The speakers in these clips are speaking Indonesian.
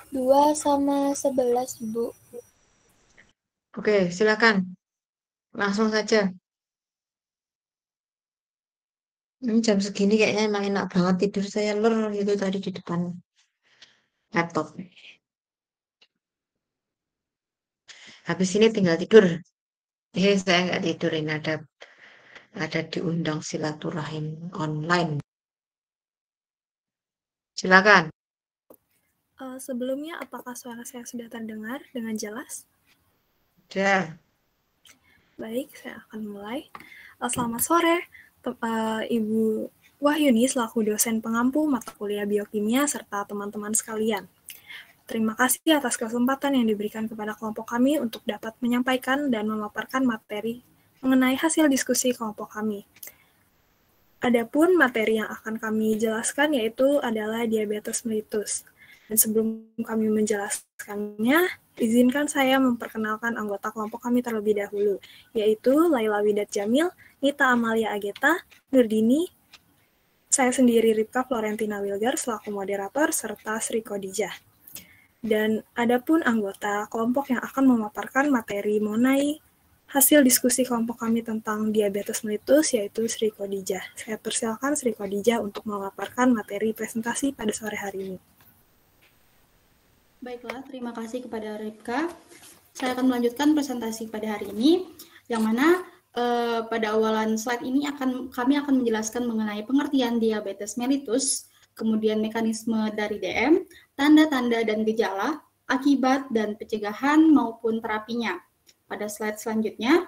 2 sama 11, Bu. Oke, silakan. Langsung saja. Ini jam segini kayaknya emang enak banget tidur saya gitu tadi di depan laptop. Habis ini tinggal tidur. Saya nggak tidur ini ada diundang silaturahim online. Silakan. Sebelumnya, apakah suara saya sudah terdengar dengan jelas? Sudah. Baik, saya akan mulai. Selamat sore, Ibu Wahyuni selaku dosen pengampu mata kuliah biokimia serta teman-teman sekalian. Terima kasih atas kesempatan yang diberikan kepada kelompok kami untuk dapat menyampaikan dan memaparkan materi mengenai hasil diskusi kelompok kami. Adapun materi yang akan kami jelaskan yaitu adalah diabetes mellitus. Dan sebelum kami menjelaskannya, izinkan saya memperkenalkan anggota kelompok kami terlebih dahulu, yaitu Laila Widat Jamil, Nita Amalia Ageta, Nurdini, saya sendiri Ripka Florentina Wilgar selaku moderator, serta Sri Khadijah. Dan adapun anggota kelompok yang akan memaparkan materi mengenai hasil diskusi kelompok kami tentang diabetes mellitus yaitu Sri Khadijah. Saya persilakan Sri Khadijah untuk memaparkan materi presentasi pada sore hari ini. Baiklah, terima kasih kepada Ripka. Saya akan melanjutkan presentasi pada hari ini, yang mana pada awalan slide ini kami akan menjelaskan mengenai pengertian diabetes mellitus, kemudian mekanisme dari DM, tanda-tanda dan gejala, akibat dan pencegahan maupun terapinya. Pada slide selanjutnya,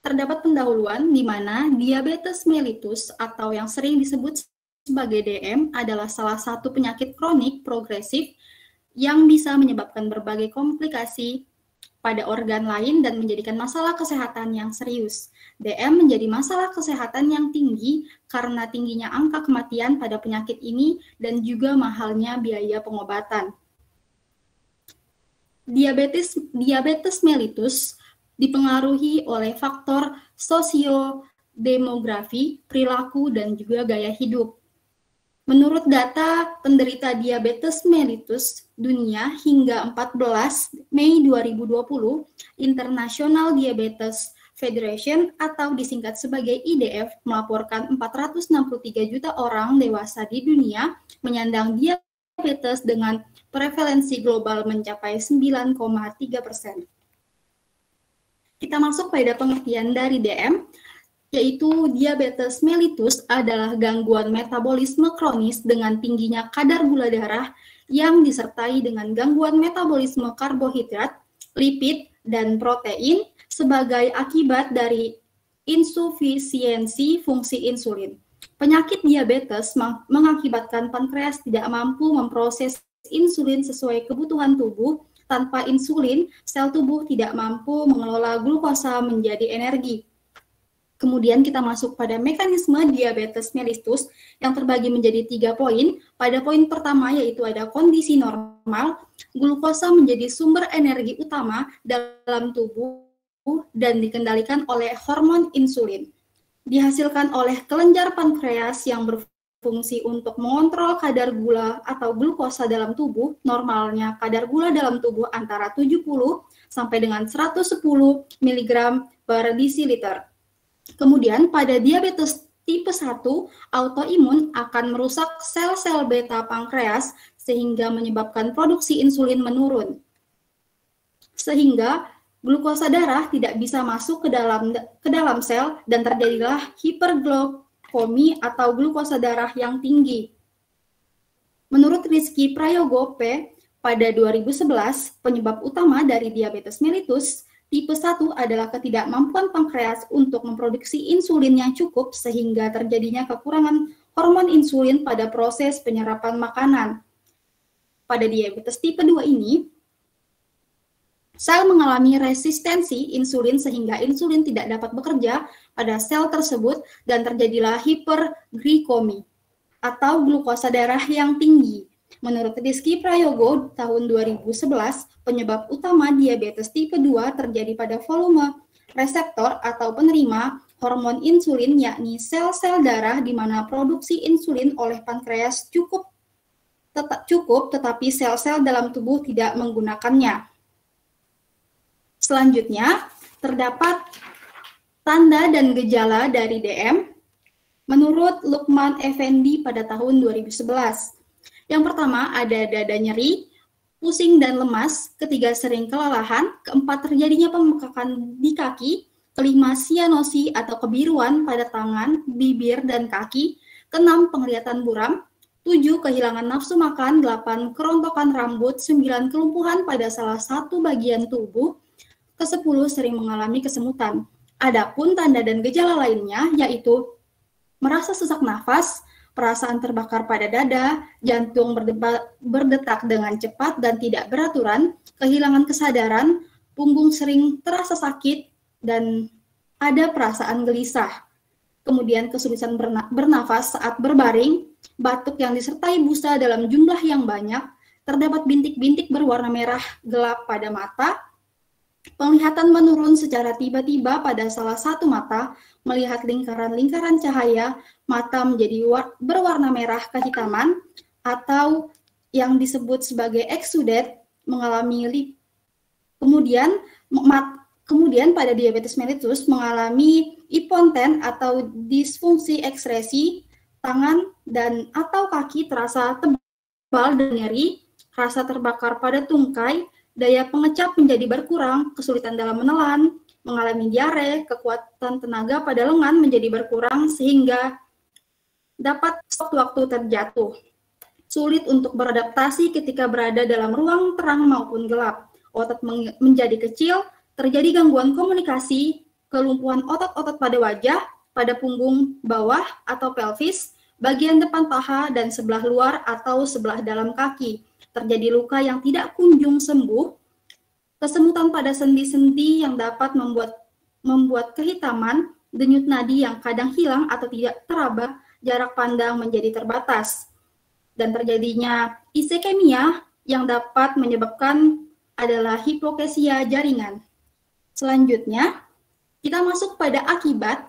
terdapat pendahuluan di mana diabetes mellitus atau yang sering disebut sebagai DM adalah salah satu penyakit kronik progresif yang bisa menyebabkan berbagai komplikasi pada organ lain dan menjadikan masalah kesehatan yang serius. DM menjadi masalah kesehatan yang tinggi karena tingginya angka kematian pada penyakit ini dan juga mahalnya biaya pengobatan. Diabetes mellitus dipengaruhi oleh faktor sosiodemografi, perilaku, dan juga gaya hidup. Menurut data penderita diabetes mellitus dunia hingga 14 Mei 2020, International Diabetes Federation atau disingkat sebagai IDF melaporkan 463 juta orang dewasa di dunia menyandang diabetes dengan prevalensi global mencapai 9,3%. Kita masuk pada pengertian dari DM, yaitu diabetes mellitus adalah gangguan metabolisme kronis dengan tingginya kadar gula darah yang disertai dengan gangguan metabolisme karbohidrat, lipid, dan protein sebagai akibat dari insufisiensi fungsi insulin. Penyakit diabetes mengakibatkan pankreas tidak mampu memproses insulin sesuai kebutuhan tubuh. Tanpa insulin, sel tubuh tidak mampu mengelola glukosa menjadi energi. Kemudian kita masuk pada mekanisme diabetes mellitus yang terbagi menjadi 3 poin. Pada poin pertama yaitu ada kondisi normal, glukosa menjadi sumber energi utama dalam tubuh dan dikendalikan oleh hormon insulin. Dihasilkan oleh kelenjar pankreas yang berfungsi untuk mengontrol kadar gula atau glukosa dalam tubuh. Normalnya kadar gula dalam tubuh antara 70 sampai dengan 110 mg per desiliter. Kemudian pada diabetes tipe 1, autoimun akan merusak sel-sel beta pankreas sehingga menyebabkan produksi insulin menurun. Sehingga glukosa darah tidak bisa masuk ke dalam sel dan terjadilah hiperglikemi atau glukosa darah yang tinggi. Menurut Rizky Prayogo P, pada 2011, penyebab utama dari diabetes mellitus tipe 1 adalah ketidakmampuan pankreas untuk memproduksi insulin yang cukup sehingga terjadinya kekurangan hormon insulin pada proses penyerapan makanan. Pada diabetes tipe 2 ini, sel mengalami resistensi insulin sehingga insulin tidak dapat bekerja pada sel tersebut dan terjadilah hiperglikemi atau glukosa darah yang tinggi. Menurut Rizky Prayogo tahun 2011, penyebab utama diabetes tipe 2 terjadi pada volume reseptor atau penerima hormon insulin, yakni sel-sel darah di mana produksi insulin oleh pankreas cukup tetap cukup, tetapi sel-sel dalam tubuh tidak menggunakannya. Selanjutnya, terdapat tanda dan gejala dari DM menurut Lukman Effendi pada tahun 2011. Yang pertama, ada dada nyeri, pusing dan lemas, ketiga sering kelelahan, keempat terjadinya pembengkakan di kaki, kelima sianosi atau kebiruan pada tangan, bibir, dan kaki, keenam penglihatan buram, 7 kehilangan nafsu makan, 8 kerontokan rambut, 9 kelumpuhan pada salah satu bagian tubuh, ke-10 sering mengalami kesemutan. Adapun tanda dan gejala lainnya yaitu merasa sesak nafas, perasaan terbakar pada dada, jantung berdetak dengan cepat dan tidak beraturan, kehilangan kesadaran, punggung sering terasa sakit, dan ada perasaan gelisah. Kemudian kesulitan bernafas saat berbaring, batuk yang disertai busa dalam jumlah yang banyak, terdapat bintik-bintik berwarna merah gelap pada mata, penglihatan menurun secara tiba-tiba pada salah satu mata, melihat lingkaran-lingkaran cahaya, mata menjadi berwarna merah kehitaman, atau yang disebut sebagai exudate, mengalami kemudian pada diabetes mellitus mengalami hiponten atau disfungsi ekskresi, tangan dan atau kaki terasa tebal dan nyeri, rasa terbakar pada tungkai, daya pengecap menjadi berkurang, kesulitan dalam menelan, mengalami diare, kekuatan tenaga pada lengan menjadi berkurang sehingga dapat sewaktu-waktu terjatuh. Sulit untuk beradaptasi ketika berada dalam ruang terang maupun gelap. Otot menjadi kecil, terjadi gangguan komunikasi, kelumpuhan otot-otot pada wajah, pada punggung bawah atau pelvis, bagian depan paha dan sebelah luar atau sebelah dalam kaki. Terjadi luka yang tidak kunjung sembuh, kesemutan pada sendi-sendi yang dapat membuat kehitaman, denyut nadi yang kadang hilang atau tidak teraba, jarak pandang menjadi terbatas, dan terjadinya ischemia yang dapat menyebabkan adalah hipokesia jaringan. Selanjutnya, kita masuk pada akibat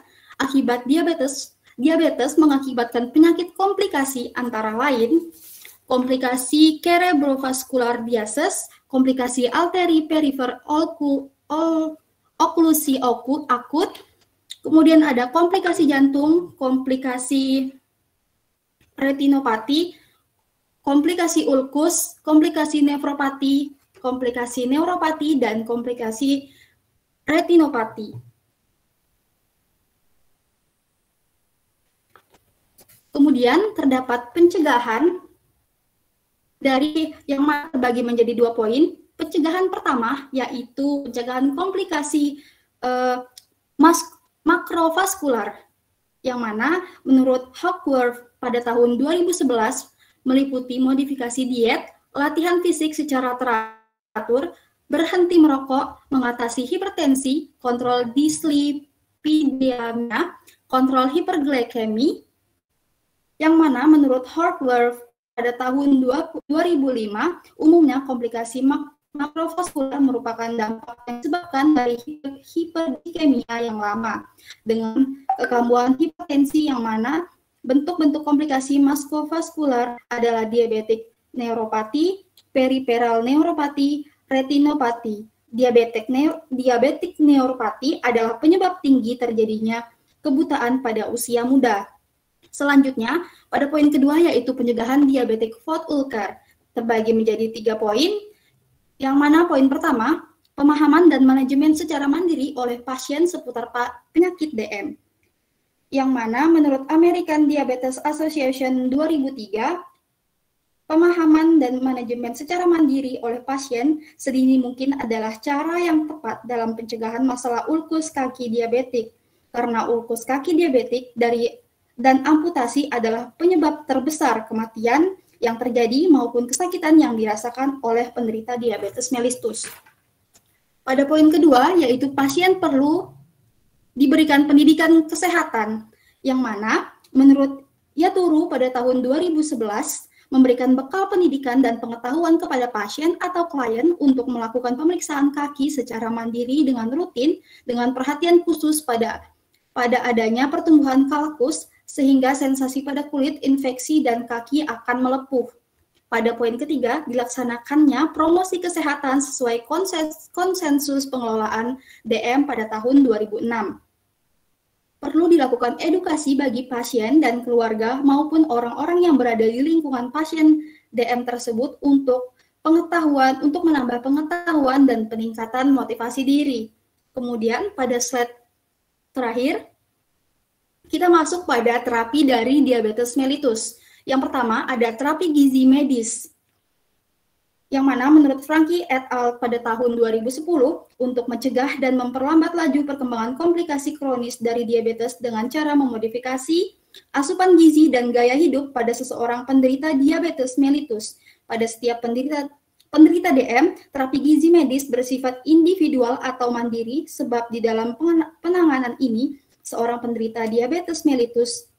diabetes. Diabetes mengakibatkan penyakit komplikasi antara lain komplikasi cerebrovascular disease, komplikasi arteri perifer oklusi akut, kemudian ada komplikasi jantung, komplikasi retinopati, komplikasi ulkus, komplikasi nefropati, komplikasi neuropati, dan komplikasi retinopati. Kemudian terdapat pencegahan dari yang terbagi menjadi 2 poin. Pencegahan pertama yaitu pencegahan komplikasi makrovaskular, yang mana menurut Hochwerf pada tahun 2011 meliputi modifikasi diet, latihan fisik secara teratur, berhenti merokok, mengatasi hipertensi, kontrol dislipidemia, kontrol hiperglikemi, yang mana menurut Hochwerf pada tahun 2005, umumnya komplikasi makrovaskular merupakan dampak yang disebabkan dari hiperglikemia yang lama dengan kekambuhan hipertensi, yang mana bentuk-bentuk komplikasi makrovaskular adalah diabetik neuropati, periferal neuropati, retinopati. Diabetik neuropati adalah penyebab tinggi terjadinya kebutaan pada usia muda. Selanjutnya, pada poin kedua yaitu pencegahan diabetik foot ulcer, terbagi menjadi 3 poin, yang mana poin pertama, pemahaman dan manajemen secara mandiri oleh pasien seputar penyakit DM, yang mana menurut American Diabetes Association 2003, pemahaman dan manajemen secara mandiri oleh pasien sedini mungkin adalah cara yang tepat dalam pencegahan masalah ulkus kaki diabetik, karena ulkus kaki diabetik dan amputasi adalah penyebab terbesar kematian yang terjadi maupun kesakitan yang dirasakan oleh penderita diabetes mellitus. Pada poin kedua, yaitu pasien perlu diberikan pendidikan kesehatan, yang mana menurut Yaturu pada tahun 2011 memberikan bekal pendidikan dan pengetahuan kepada pasien atau klien untuk melakukan pemeriksaan kaki secara mandiri dengan rutin, dengan perhatian khusus pada adanya pertumbuhan kalkus, sehingga sensasi pada kulit, infeksi, dan kaki akan melepuh. pada poin ketiga, dilaksanakannya promosi kesehatan sesuai konsensus pengelolaan DM pada tahun 2006. Perlu dilakukan edukasi bagi pasien dan keluarga maupun orang-orang yang berada di lingkungan pasien DM tersebut untuk menambah pengetahuan dan peningkatan motivasi diri. Kemudian pada slide terakhir, kita masuk pada terapi dari diabetes mellitus. Yang pertama ada terapi gizi medis, yang mana menurut Frankie et al. Pada tahun 2010 untuk mencegah dan memperlambat laju perkembangan komplikasi kronis dari diabetes dengan cara memodifikasi asupan gizi dan gaya hidup pada seseorang penderita diabetes mellitus. Pada setiap penderita DM, terapi gizi medis bersifat individual atau mandiri sebab di dalam penanganan ini, seorang penderita diabetes mellitus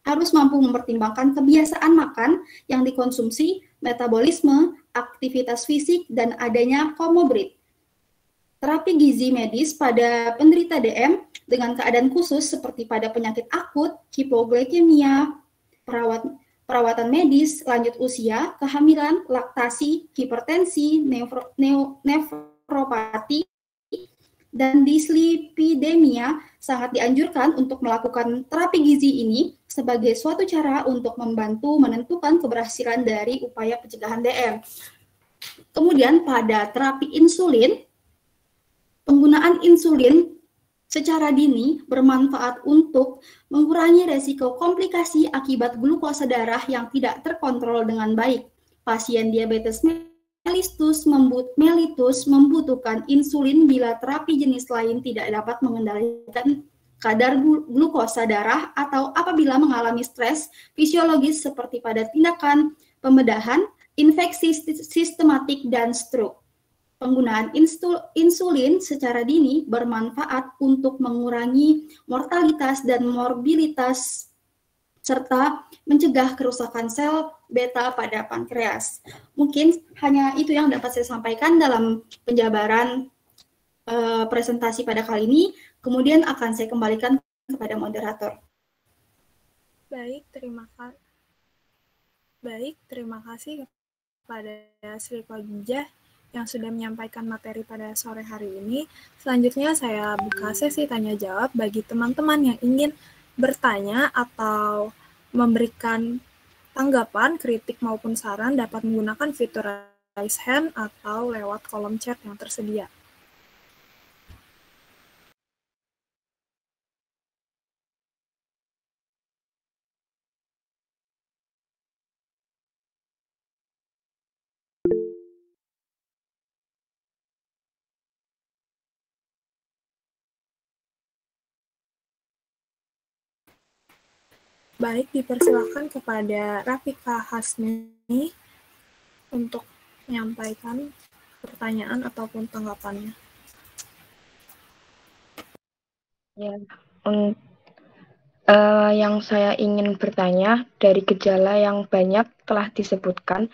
harus mampu mempertimbangkan kebiasaan makan yang dikonsumsi, metabolisme, aktivitas fisik, dan adanya komorbid. Terapi gizi medis pada penderita DM dengan keadaan khusus seperti pada penyakit akut, hipoglikemia, perawatan medis, lanjut usia, kehamilan, laktasi, hipertensi, nefropati, dan dislipidemia sangat dianjurkan untuk melakukan terapi gizi ini sebagai suatu cara untuk membantu menentukan keberhasilan dari upaya pencegahan DM. Kemudian pada terapi insulin, penggunaan insulin secara dini bermanfaat untuk mengurangi resiko komplikasi akibat glukosa darah yang tidak terkontrol dengan baik. Pasien diabetes mellitus membutuhkan insulin bila terapi jenis lain tidak dapat mengendalikan kadar glukosa darah atau apabila mengalami stres fisiologis seperti pada tindakan pembedahan, infeksi sistematik, dan stroke. Penggunaan insulin secara dini bermanfaat untuk mengurangi mortalitas dan morbilitas serta mencegah kerusakan sel beta pada pankreas. Mungkin hanya itu yang dapat saya sampaikan dalam penjabaran presentasi pada kali ini. Kemudian akan saya kembalikan kepada moderator. Baik, terima kasih kepada Sri Khadijah yang sudah menyampaikan materi pada sore hari ini. Selanjutnya saya buka sesi tanya jawab bagi teman-teman yang ingin bertanya atau memberikan tanggapan, kritik maupun saran dapat menggunakan fitur raise hand atau lewat kolom chat yang tersedia. Baik, dipersilakan kepada Rafika Hasmi untuk menyampaikan pertanyaan ataupun tanggapannya. Ya, yang saya ingin bertanya dari gejala yang banyak telah disebutkan,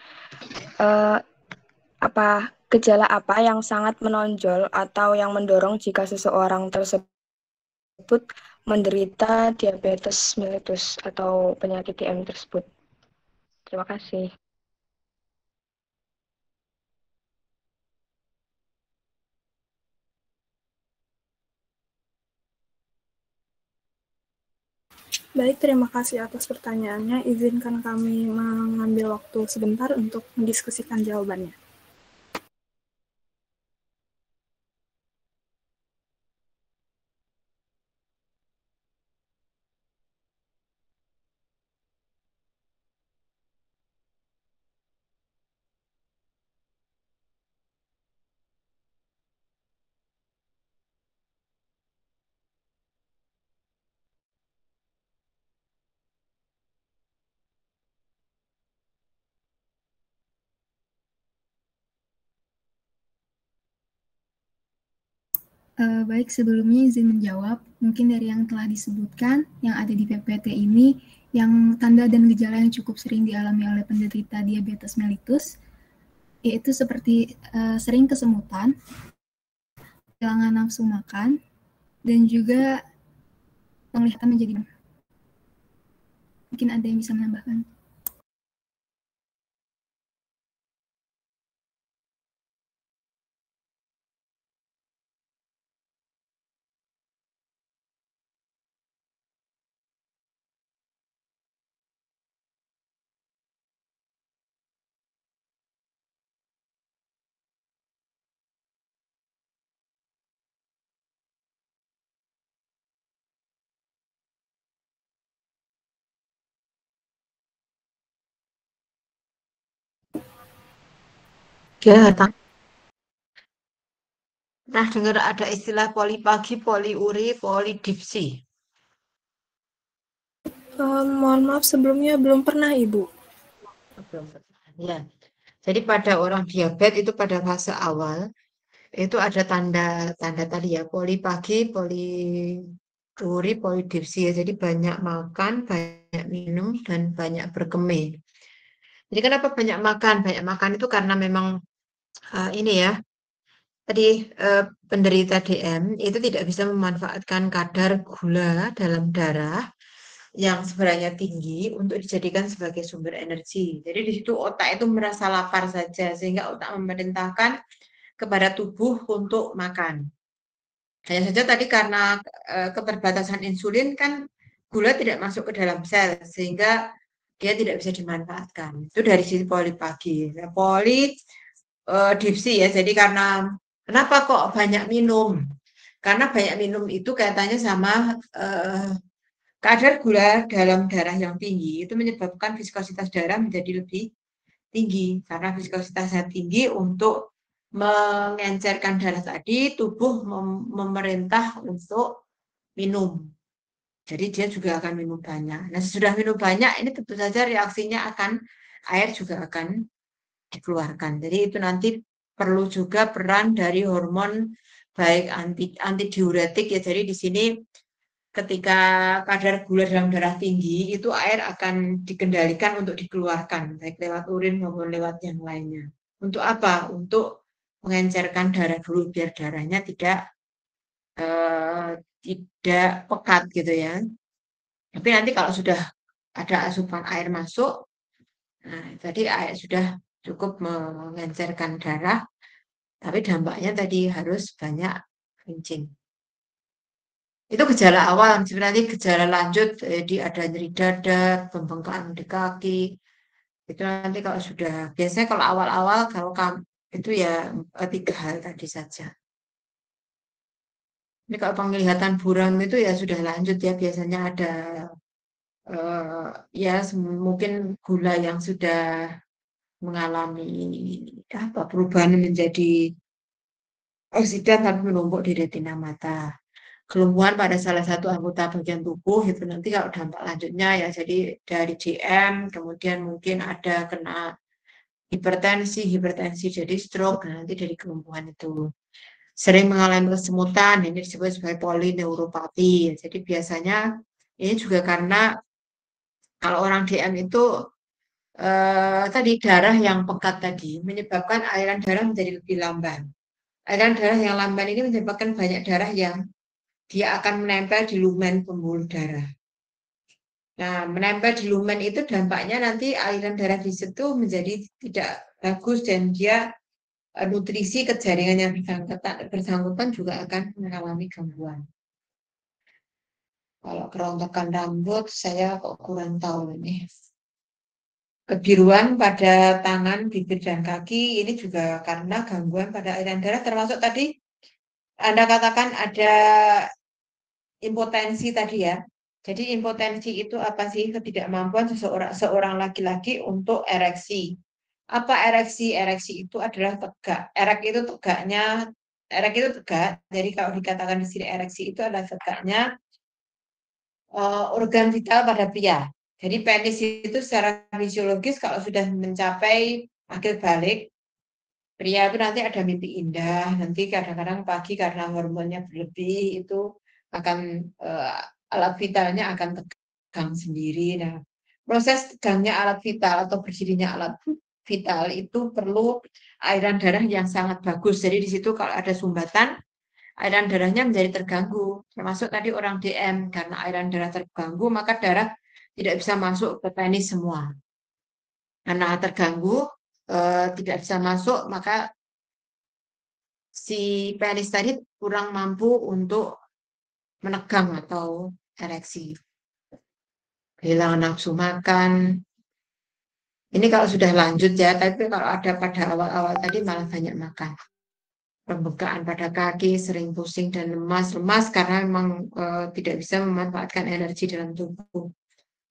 gejala apa yang sangat menonjol atau yang mendorong jika seseorang tersebut menderita diabetes mellitus atau penyakit DM tersebut? Terima kasih. Baik, terima kasih atas pertanyaannya. Izinkan kami mengambil waktu sebentar untuk mendiskusikan jawabannya. Baik, sebelumnya izin menjawab, mungkin dari yang telah disebutkan, yang ada di PPT ini, yang tanda dan gejala yang cukup sering dialami oleh penderita diabetes mellitus, yaitu seperti sering kesemutan, kehilangan nafsu makan, dan juga penglihatan menjadi. Mungkin ada yang bisa menambahkan. Dia pernah dengar ada istilah polipagi, poliuri, polidipsi? Mohon maaf sebelumnya belum pernah Ibu. Belum pernah. Ya. Jadi pada orang diabetes itu pada fase awal itu ada tanda tadi ya, polipagi, poliuri, polidipsi ya. Jadi banyak makan, banyak minum, dan banyak berkemih. Jadi kenapa banyak makan? Banyak makan itu karena memang ini ya, tadi penderita DM itu tidak bisa memanfaatkan kadar gula dalam darah yang sebenarnya tinggi untuk dijadikan sebagai sumber energi. Jadi di situ otak itu merasa lapar saja sehingga otak memerintahkan kepada tubuh untuk makan. Hanya saja tadi karena keterbatasan insulin kan gula tidak masuk ke dalam sel sehingga dia tidak bisa dimanfaatkan. Itu dari sisi polipagi. Nah, polidipsi ya. Jadi karena kenapa kok banyak minum? Karena banyak minum itu kaitannya sama kadar gula dalam darah yang tinggi itu menyebabkan viskositas darah menjadi lebih tinggi. Karena viskositasnya tinggi untuk mengencerkan darah tadi, tubuh memerintah untuk minum. Jadi dia juga akan minum banyak. Nah, sesudah minum banyak, ini tentu saja reaksinya akan, air juga akan dikeluarkan. Jadi itu nanti perlu juga peran dari hormon baik antidiuretik ya. Jadi di sini ketika kadar gula dalam darah tinggi, itu air akan dikendalikan untuk dikeluarkan, baik lewat urin maupun lewat yang lainnya. Untuk apa? Untuk mengencerkan darah dulu, biar darahnya tidak pekat gitu ya. Tapi nanti kalau sudah ada asupan air masuk, nah tadi air sudah cukup mengencerkan darah, tapi dampaknya tadi harus banyak kencing. Itu gejala awal, sebenarnya gejala lanjut, jadi ada nyeri dada, pembengkakan di kaki. Itu nanti kalau sudah, biasanya kalau awal-awal kalau itu ya 3 hal tadi saja. Ini kalau penglihatan buram itu ya sudah lanjut ya, biasanya ada ya mungkin gula yang sudah mengalami perubahan menjadi oksidan tapi menumpuk di retina mata. Kelumpuhan pada salah satu anggota bagian tubuh itu nanti kalau dampak lanjutnya ya jadi dari DM, kemudian mungkin ada kena hipertensi jadi stroke, nanti dari kelumpuhan itu. Sering mengalami kesemutan, ini disebut sebagai polineuropati. Jadi biasanya ini juga karena kalau orang DM itu tadi darah yang pekat tadi menyebabkan aliran darah menjadi lebih lamban. Aliran darah yang lamban ini menyebabkan banyak darah yang dia akan menempel di lumen pembuluh darah. Nah, menempel di lumen itu dampaknya nanti aliran darah di situ menjadi tidak bagus dan dia nutrisi ke jaringan yang bersangkutan juga akan mengalami gangguan. Kalau kerontokan rambut, saya kok kurang tahu ini. Kebiruan pada tangan, bibir, dan kaki, ini juga karena gangguan pada aliran darah, termasuk tadi Anda katakan ada impotensi tadi ya. Jadi impotensi itu apa sih? Ketidakmampuan seorang laki-laki untuk ereksi. Apa ereksi? Ereksi itu adalah tegak. Erek itu tegak. Jadi kalau dikatakan di sini ereksi itu adalah tegaknya organ vital pada pria. Jadi penis itu secara fisiologis kalau sudah mencapai akhir balik, pria itu nanti ada mimpi indah. Nanti kadang-kadang pagi karena hormonnya berlebih itu akan alat vitalnya akan tegang sendiri. Nah, proses tegangnya alat vital atau berdirinya alat vital itu perlu aliran darah yang sangat bagus. Jadi di situ kalau ada sumbatan, aliran darahnya menjadi terganggu. Termasuk tadi orang DM, karena aliran darah terganggu, maka darah tidak bisa masuk ke penis semua. Karena terganggu, tidak bisa masuk, maka si penis tadi kurang mampu untuk menegang atau ereksi. Kehilangan nafsu makan. Ini kalau sudah lanjut ya, tapi kalau ada pada awal-awal tadi malah banyak makan. Pembengkakan pada kaki, sering pusing dan lemas karena memang tidak bisa memanfaatkan energi dalam tubuh.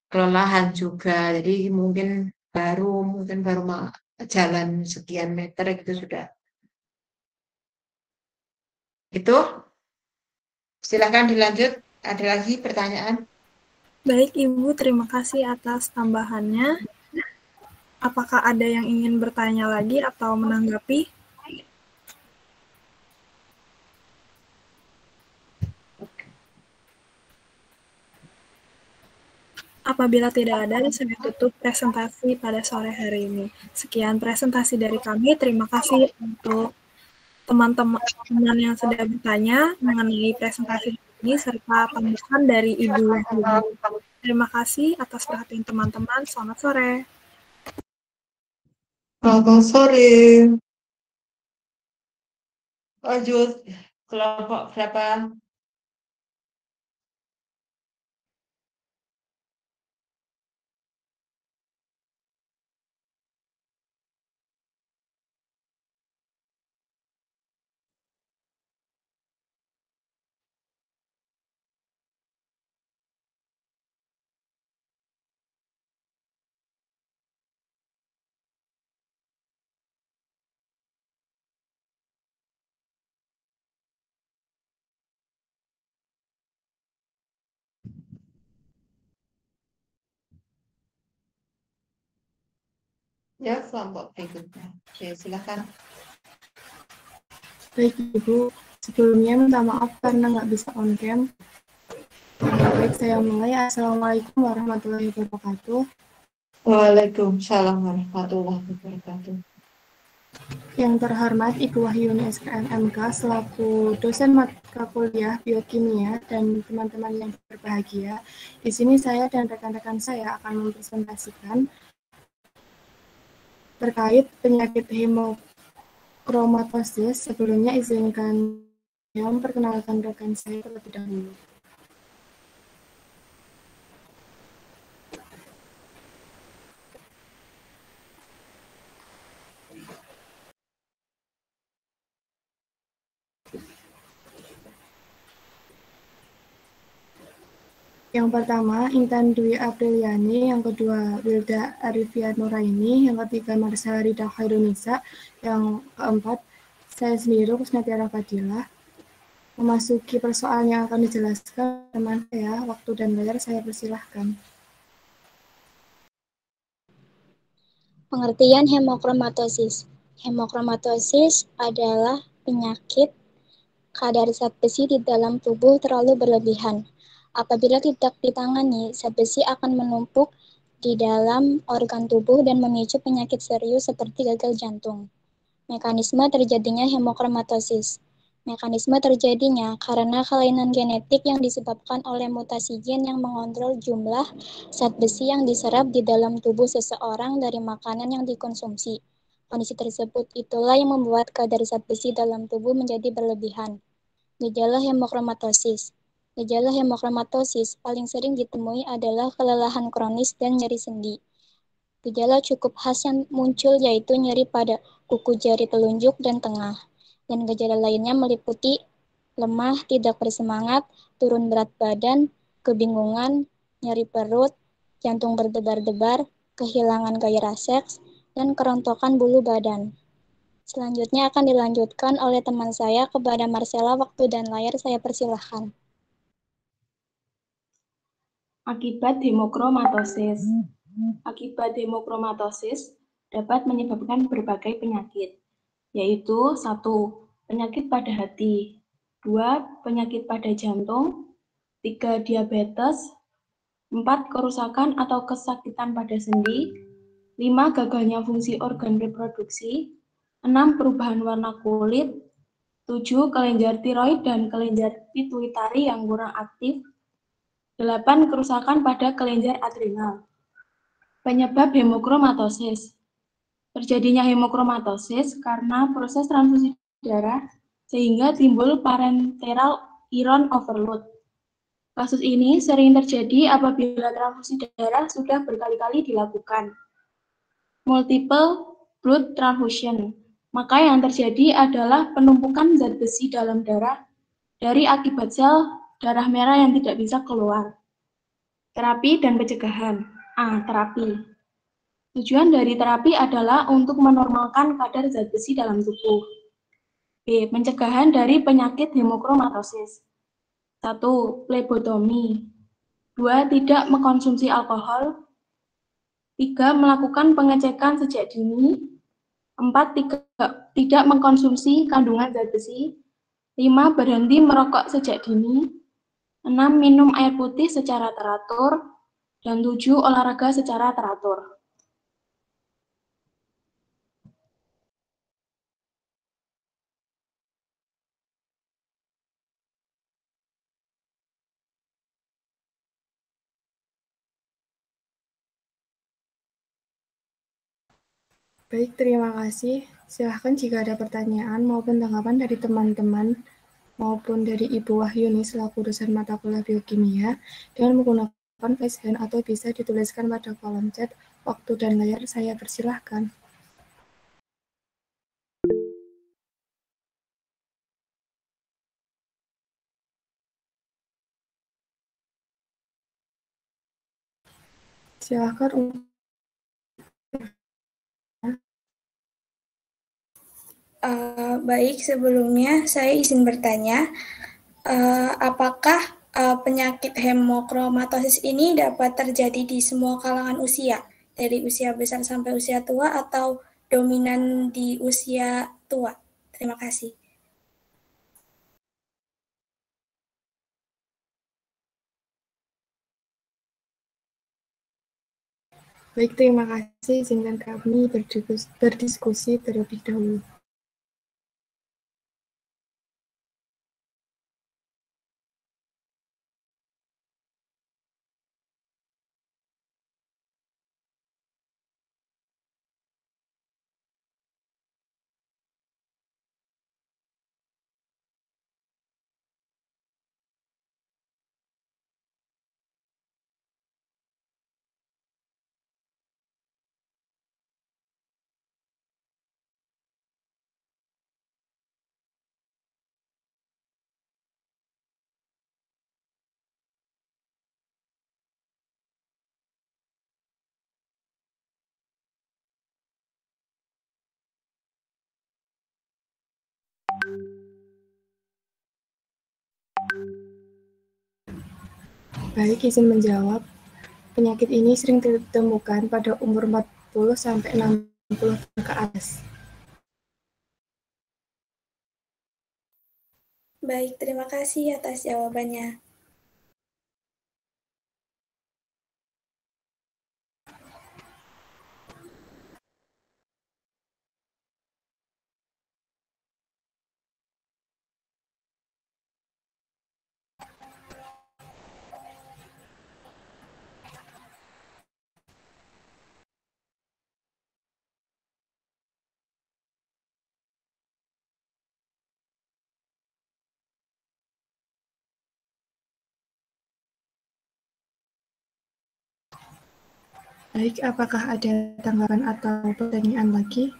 Kelelahan juga, jadi mungkin baru jalan sekian meter itu sudah. Itu silakan dilanjut. Ada lagi pertanyaan? Baik, Ibu, terima kasih atas tambahannya. Apakah ada yang ingin bertanya lagi atau menanggapi? Apabila tidak ada, saya tutup presentasi pada sore hari ini. Sekian presentasi dari kami. Terima kasih untuk teman-teman yang sudah bertanya mengenai presentasi ini serta tambahan dari Ibu Wahyuni. Terima kasih atas perhatian teman-teman. Selamat sore. Selamat sore. Lanjut. Kelompok berapa? Ya, kelompok berikutnya. Oke, silakan. Baik Ibu, sebelumnya minta maaf karena nggak bisa on cam. Baik, saya mulai. Assalamualaikum warahmatullahi wabarakatuh. Waalaikumsalam warahmatullahi wabarakatuh. Yang terhormat Ibu Wahyuni SKM MK selaku dosen mata kuliah biokimia dan teman-teman yang berbahagia. Di sini saya dan rekan-rekan saya akan mempresentasikan terkait penyakit hemochromatosis. Sebelumnya izinkan saya memperkenalkan rekan saya terlebih dahulu. Yang pertama, Intan Dwi Apriliani, yang kedua, Wilda Arifia Nuraini, yang ketiga, Marsha Rida Khairunisa, yang keempat, saya sendiri, Kusnatiara Fadilah. Memasuki persoalan yang akan dijelaskan teman saya, waktu dan layar saya persilahkan. Pengertian hemochromatosis. Hemochromatosis adalah penyakit kadar zat besi di dalam tubuh terlalu berlebihan. Apabila tidak ditangani, zat besi akan menumpuk di dalam organ tubuh dan memicu penyakit serius seperti gagal jantung. Mekanisme terjadinya hemochromatosis. Mekanisme terjadinya karena kelainan genetik yang disebabkan oleh mutasi gen yang mengontrol jumlah zat besi yang diserap di dalam tubuh seseorang dari makanan yang dikonsumsi. Kondisi tersebut itulah yang membuat kadar zat besi dalam tubuh menjadi berlebihan. Gejala hemochromatosis. Gejala hemochromatosis paling sering ditemui adalah kelelahan kronis dan nyeri sendi. Gejala cukup khas yang muncul yaitu nyeri pada kuku jari telunjuk dan tengah. Dan gejala lainnya meliputi lemah, tidak bersemangat, turun berat badan, kebingungan, nyeri perut, jantung berdebar-debar, kehilangan gairah seks, dan kerontokan bulu badan. Selanjutnya akan dilanjutkan oleh teman saya kepada Marcella. Waktu dan layar saya persilahkan. Akibat hemochromatosis. Akibat hemochromatosis dapat menyebabkan berbagai penyakit, yaitu 1. Penyakit pada hati, 2. Penyakit pada jantung, 3. Diabetes, 4. Kerusakan atau kesakitan pada sendi, 5. Gagalnya fungsi organ reproduksi, 6. Perubahan warna kulit, 7. Kelenjar tiroid dan kelenjar pituitari yang kurang aktif, 8. Kerusakan pada kelenjar adrenal. Penyebab hemochromatosis. Terjadinya hemochromatosis karena proses transfusi darah sehingga timbul parenteral iron overload. Kasus ini sering terjadi apabila transfusi darah sudah berkali-kali dilakukan. Multiple blood transfusion. Maka yang terjadi adalah penumpukan zat besi dalam darah dari akibat sel darah merah yang tidak bisa keluar. Terapi dan pencegahan. A. Terapi. Tujuan dari terapi adalah untuk menormalkan kadar zat besi dalam tubuh. B. Pencegahan dari penyakit hemokromatosis. 1. Plebotomi. 2. Tidak mengkonsumsi alkohol. 3. Melakukan pengecekan sejak dini. 4. Tidak mengkonsumsi kandungan zat besi. 5. Berhenti merokok sejak dini. 6. Minum air putih secara teratur. Dan 7. Olahraga secara teratur. Baik, terima kasih. Silahkan jika ada pertanyaan maupun tanggapan dari teman-teman maupun dari Ibu Wahyuni selaku dosen mata kuliah biokimia dengan menggunakan raise hand atau bisa dituliskan pada kolom chat. Waktu dan layar saya persilahkan. Silahkan Baik, sebelumnya saya izin bertanya, apakah penyakit hemokromatosis ini dapat terjadi di semua kalangan usia, dari usia besar sampai usia tua atau dominan di usia tua? Terima kasih. Baik, terima kasih. Izinkan kami berdiskusi terlebih dahulu. Baik, izin menjawab. Penyakit ini sering ditemukan pada umur 40 sampai 60 tahun ke atas. Baik, terima kasih atas jawabannya. Baik, apakah ada tanggapan atau pertanyaan lagi?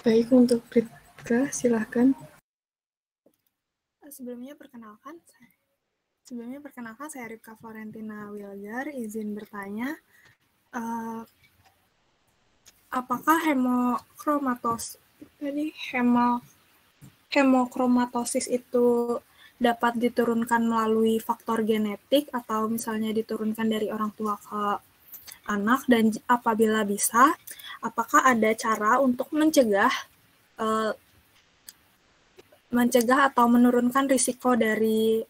Baik, untuk Ripka, silahkan. Sebelumnya perkenalkan, saya Ripka Florentina Wilgar, izin bertanya, apakah hemochromatosis itu dapat diturunkan melalui faktor genetik atau misalnya diturunkan dari orang tua ke anak, dan apabila bisa, apakah ada cara untuk mencegah atau menurunkan risiko dari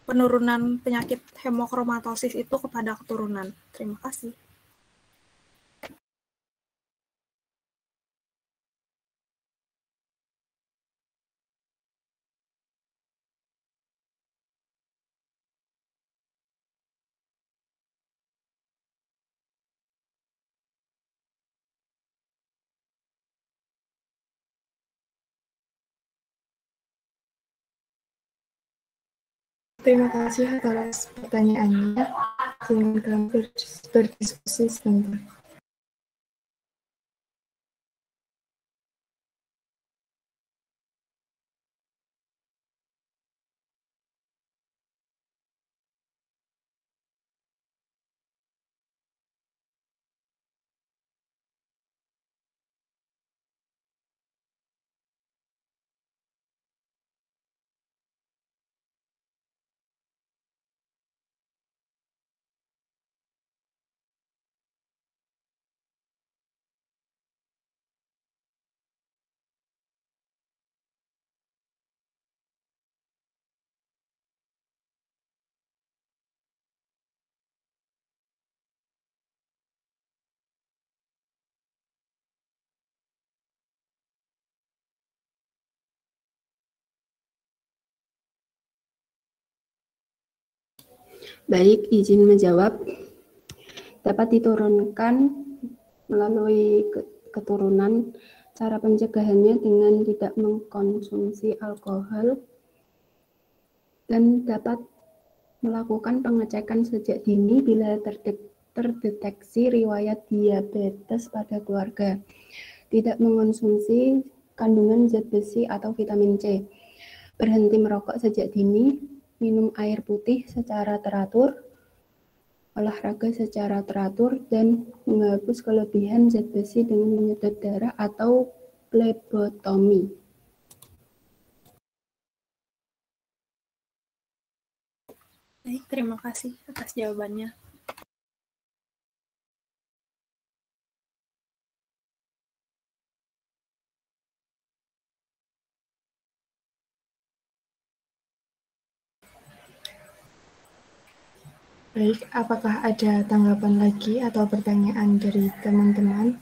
penurunan penyakit hemochromatosis itu kepada keturunan? Terima kasih. Terima kasih atas pertanyaannya. Silakan berdiskusi sebentar. Baik, izin menjawab. Dapat diturunkan melalui keturunan. Cara pencegahannya dengan tidak mengkonsumsi alkohol dan dapat melakukan pengecekan sejak dini bila terdeteksi riwayat diabetes pada keluarga. Tidak mengonsumsi kandungan zat besi atau vitamin C. Berhenti merokok sejak dini, minum air putih secara teratur, olahraga secara teratur, dan menghapus kelebihan zat besi dengan menyedot darah atau plebotomi. Baik, terima kasih atas jawabannya. Baik, apakah ada tanggapan lagi atau pertanyaan dari teman-teman?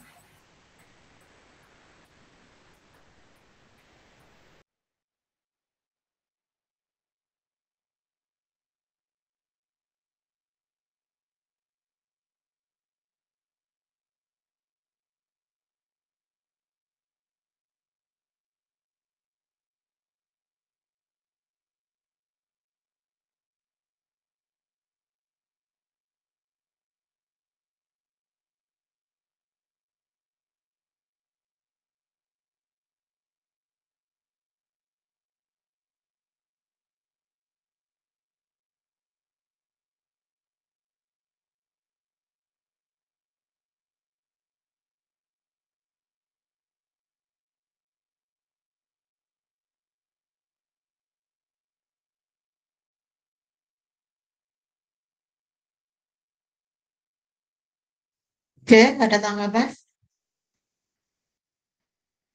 Oke, ada tanggapan?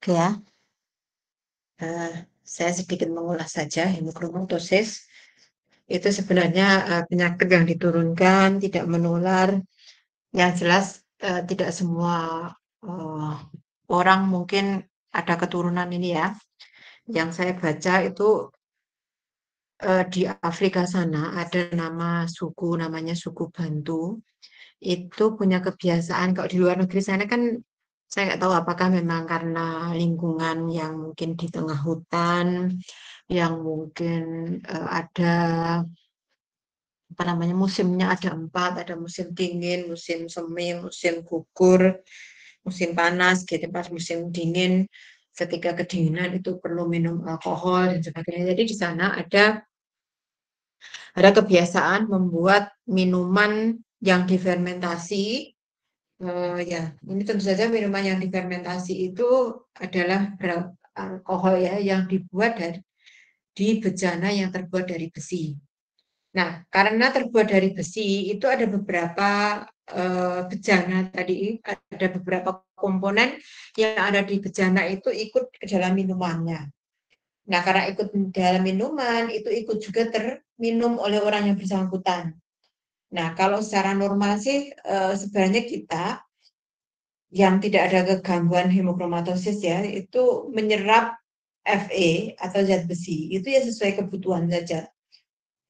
Oke ya. Saya sedikit mengulas saja. Hemochromatosis itu sebenarnya penyakit yang diturunkan, tidak menular. Yang jelas tidak semua orang mungkin ada keturunan ini ya. Yang saya baca itu di Afrika sana ada suku namanya suku Bantu. Itu punya kebiasaan, kalau di luar negeri sana kan saya nggak tahu apakah memang karena lingkungan yang mungkin di tengah hutan, yang mungkin ada musimnya ada 4, ada musim dingin, musim semi, musim gugur, musim panas, gitu. Pas musim dingin ketika kedinginan itu perlu minum alkohol dan sebagainya. Jadi di sana ada kebiasaan membuat minuman yang difermentasi. Ya, ini tentu saja minuman yang difermentasi itu adalah alkohol ya yang dibuat di bejana yang terbuat dari besi. Nah, karena terbuat dari besi itu ada beberapa bejana tadi, ada beberapa komponen yang ada di bejana itu ikut ke dalam minumannya. Nah, karena ikut dalam minuman itu ikut juga terminum oleh orang yang bersangkutan. Nah, kalau secara normal sih sebenarnya kita yang tidak ada kegangguan hemokromatosis ya, itu menyerap Fe atau zat besi, itu ya sesuai kebutuhan saja.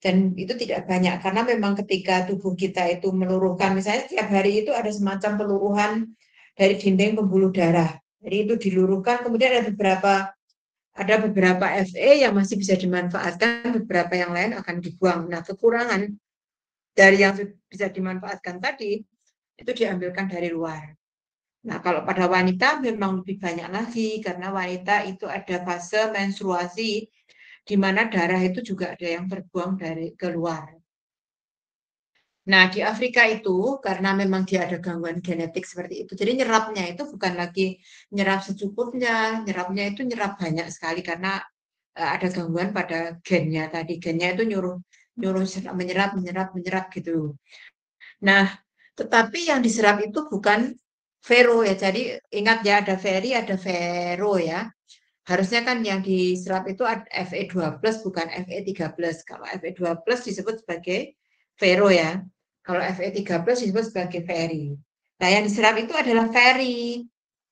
Dan itu tidak banyak, karena memang ketika tubuh kita itu meluruhkan, misalnya setiap hari itu ada semacam peluruhan dari dinding pembuluh darah. Jadi itu diluruhkan, kemudian ada beberapa Fe yang masih bisa dimanfaatkan, beberapa yang lain akan dibuang. Nah, kekurangan dari yang bisa dimanfaatkan tadi, itu diambilkan dari luar. Nah, kalau pada wanita memang lebih banyak lagi, karena wanita itu ada fase menstruasi, di mana darah itu juga ada yang terbuang dari keluar. Nah, di Afrika itu, karena memang dia ada gangguan genetik seperti itu, jadi nyerapnya itu bukan lagi nyerap secukupnya, nyerapnya itu nyerap banyak sekali, karena ada gangguan pada gennya tadi. Gennya itu nyuruh menyerap gitu. Nah, tetapi yang diserap itu bukan fero ya. Jadi ingat ya, ada feri, ada fero ya. Harusnya kan yang diserap itu Fe2+, bukan Fe3+. Kalau Fe2+ disebut sebagai fero ya. Kalau Fe3+ disebut sebagai feri. Nah, yang diserap itu adalah feri.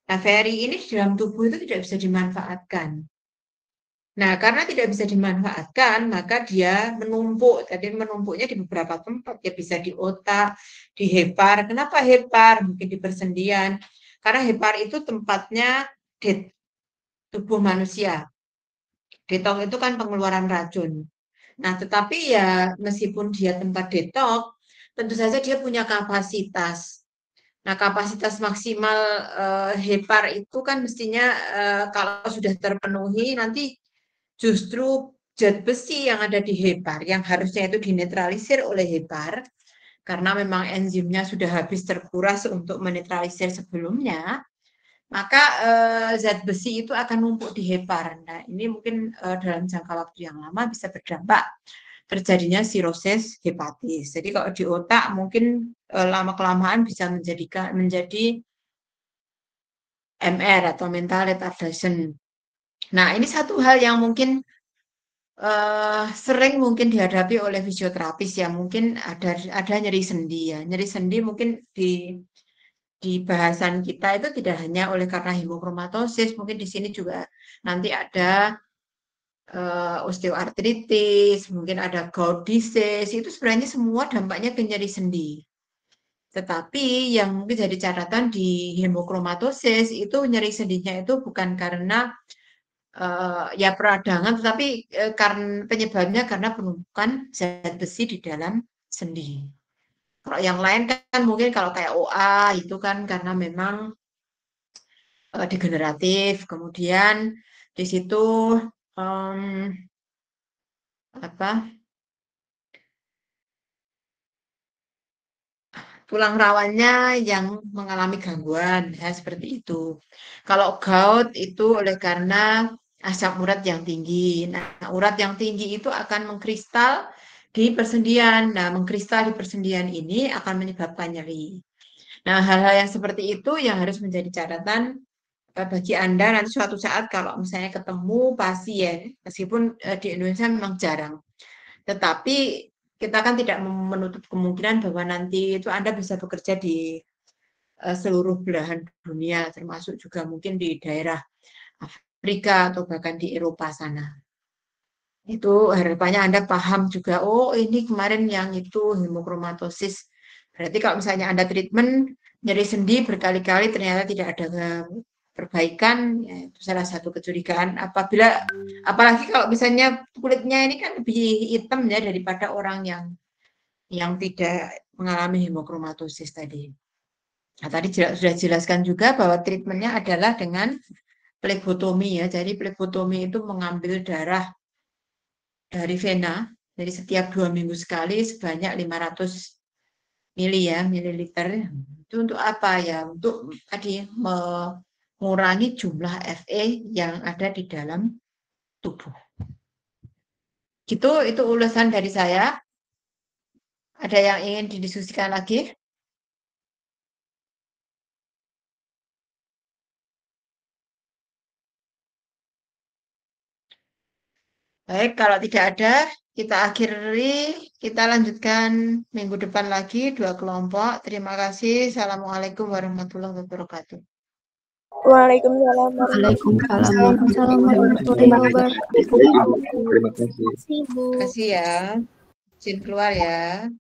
Nah, feri ini di dalam tubuh itu tidak bisa dimanfaatkan. Nah, karena tidak bisa dimanfaatkan, maka dia menumpuk. Tadi menumpuknya di beberapa tempat. Ya bisa di otak, di hepar. Kenapa hepar? Mungkin di persendian. Karena hepar itu tempatnya tubuh manusia. Detok itu kan pengeluaran racun. Nah, tetapi ya meskipun dia tempat detok, tentu saja dia punya kapasitas. Nah, kapasitas maksimal hepar itu kan mestinya kalau sudah terpenuhi nanti justru zat besi yang ada di hepar yang harusnya itu dinetralisir oleh hepar karena memang enzimnya sudah habis terkuras untuk menetralisir sebelumnya, maka zat besi itu akan numpuk di hepar. Nah, ini mungkin dalam jangka waktu yang lama bisa berdampak terjadinya sirosis hepatis. Jadi kalau di otak mungkin lama-kelamaan bisa menjadi MR atau mental retardation. Nah, ini satu hal yang mungkin sering mungkin dihadapi oleh fisioterapis ya, mungkin ada nyeri sendi ya. Nyeri sendi mungkin di bahasan kita itu tidak hanya oleh karena hemokromatosis, mungkin di sini juga nanti ada osteoartritis, mungkin ada gout disease, itu sebenarnya semua dampaknya ke nyeri sendi. Tetapi yang mungkin jadi catatan di hemokromatosis itu nyeri sendinya itu bukan karena ya peradangan, tetapi karena penyebabnya karena penumpukan zat besi di dalam sendi. Kalau yang lain kan mungkin kalau kayak OA itu kan karena memang degeneratif, kemudian di situ tulang rawannya yang mengalami gangguan ya seperti itu. Kalau gout itu oleh karena asam urat yang tinggi. Nah, urat yang tinggi itu akan mengkristal di persendian. Nah, mengkristal di persendian ini akan menyebabkan nyeri. Nah, hal-hal yang seperti itu yang harus menjadi catatan bagi Anda nanti suatu saat kalau misalnya ketemu pasien, meskipun di Indonesia memang jarang, tetapi kita kan tidak menutup kemungkinan bahwa nanti itu Anda bisa bekerja di seluruh belahan dunia, termasuk juga mungkin di daerah Afrika atau bahkan di Eropa sana. Itu harapannya Anda paham juga, oh ini kemarin yang itu hemokromatosis. Berarti kalau misalnya Anda treatment nyeri sendi berkali-kali ternyata tidak ada perbaikan, ya, itu salah satu kecurigaan. Apalagi kalau misalnya kulitnya ini kan lebih hitam ya daripada orang yang tidak mengalami hemokromatosis tadi. Nah, tadi sudah dijelaskan juga bahwa treatmentnya adalah dengan plebotomi ya. Jadi plebotomi itu mengambil darah dari vena. Jadi setiap 2 minggu sekali sebanyak 500 mililiter. Itu untuk apa ya? Untuk tadi mengurangi jumlah Fe yang ada di dalam tubuh. Gitu, itu ulasan dari saya. Ada yang ingin didiskusikan lagi? Baik, kalau tidak ada, kita akhiri, kita lanjutkan minggu depan lagi 2 kelompok. Terima kasih. Assalamualaikum warahmatullahi wabarakatuh. Waalaikumsalam Waalaikumsalam warahmatullahi wabarakatuh. Terima kasih. Terima kasih ya. Izin keluar ya.